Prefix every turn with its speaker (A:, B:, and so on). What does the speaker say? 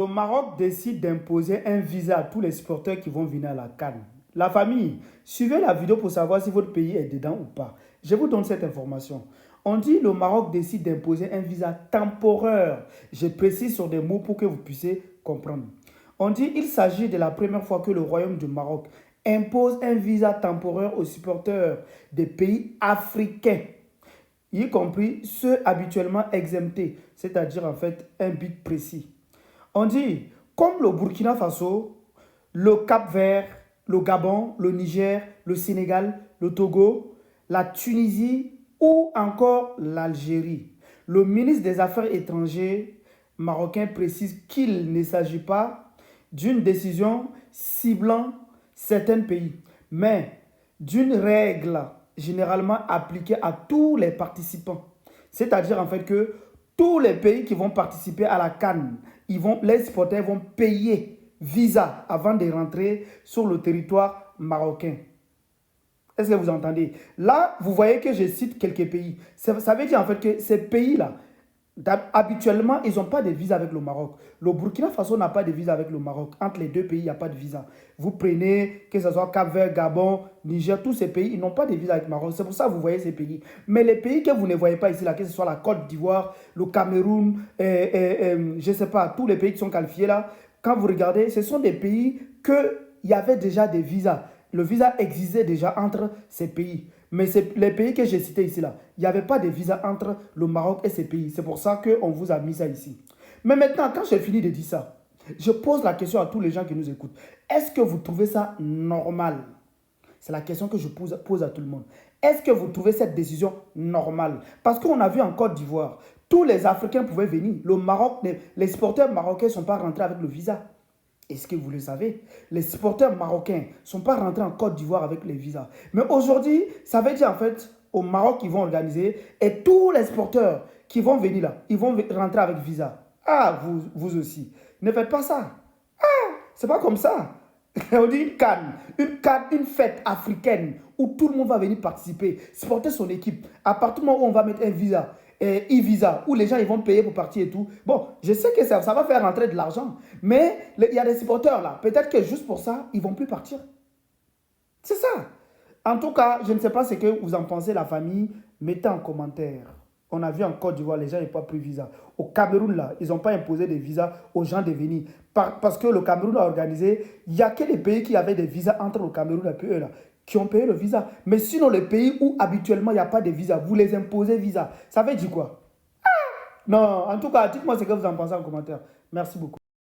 A: Le Maroc décide d'imposer un visa à tous les supporters qui vont venir à la CAN. La famille, suivez la vidéo pour savoir si votre pays est dedans ou pas. Je vous donne cette information. On dit que le Maroc décide d'imposer un visa temporaire. Je précise sur des mots pour que vous puissiez comprendre. On dit qu'il s'agit de la première fois que le Royaume du Maroc impose un visa temporaire aux supporters des pays africains, y compris ceux habituellement exemptés, c'est-à-dire en fait un but précis. On dit, comme le Burkina Faso, le Cap-Vert, le Gabon, le Niger, le Sénégal, le Togo, la Tunisie ou encore l'Algérie. Le ministre des Affaires étrangères marocain précise qu'il ne s'agit pas d'une décision ciblant certains pays, mais d'une règle généralement appliquée à tous les participants. C'est-à-dire en fait que tous les pays qui vont participer à la CAN, les supporters vont payer visa avant de rentrer sur le territoire marocain. Est-ce que vous entendez? Là, vous voyez que je cite quelques pays. Ça veut dire en fait que ces pays-là, habituellement, ils n'ont pas de visa avec le Maroc. Le Burkina Faso n'a pas de visa avec le Maroc. Entre les deux pays, il n'y a pas de visa. Vous prenez, que ce soit Cap-Vert, Gabon, Niger, tous ces pays, ils n'ont pas de visa avec le Maroc. C'est pour ça que vous voyez ces pays. Mais les pays que vous ne voyez pas ici, là, que ce soit la Côte d'Ivoire, le Cameroun, je ne sais pas, tous les pays qui sont qualifiés là, quand vous regardez, ce sont des pays qu'il y avait déjà des visas. Le visa existait déjà entre ces pays. Mais les pays que j'ai cités ici, là, il n'y avait pas de visa entre le Maroc et ces pays. C'est pour ça qu'on vous a mis ça ici. Mais maintenant, quand j'ai fini de dire ça, je pose la question à tous les gens qui nous écoutent. Est-ce que vous trouvez ça normal? C'est la question que je pose à tout le monde. Est-ce que vous trouvez cette décision normale? Parce qu'on a vu en Côte d'Ivoire, tous les Africains pouvaient venir. Le Maroc, les supporters marocains ne sont pas rentrés avec le visa. Est-ce que vous le savez? Les supporters marocains ne sont pas rentrés en Côte d'Ivoire avec les visas. Mais aujourd'hui, ça veut dire en fait, au Maroc, ils vont organiser et tous les supporters qui vont venir là, ils vont rentrer avec visa. Ah, vous aussi. Ne faites pas ça. Ah, c'est pas comme ça. On dit une fête africaine où tout le monde va venir participer, supporter son équipe. À partir du moment où on va mettre un visa, e-visa, où les gens ils vont payer pour partir et tout. Bon, je sais que ça va faire rentrer de l'argent, mais il y a des supporters là, peut-être que juste pour ça, ils ne vont plus partir. C'est ça. En tout cas, je ne sais pas ce que vous en pensez, la famille. Mettez en commentaire. On a vu en Côte d'Ivoire, les gens n'ont pas pris visa. Au Cameroun, là, ils n'ont pas imposé des visas aux gens de venir. Parce que le Cameroun a organisé, il n'y a que les pays qui avaient des visas entre le Cameroun et eux, là, qui ont payé le visa. Mais sinon, les pays où habituellement il n'y a pas de visa, vous les imposez visa. Ça veut dire quoi? Non, en tout cas, dites-moi ce que vous en pensez en commentaire. Merci beaucoup.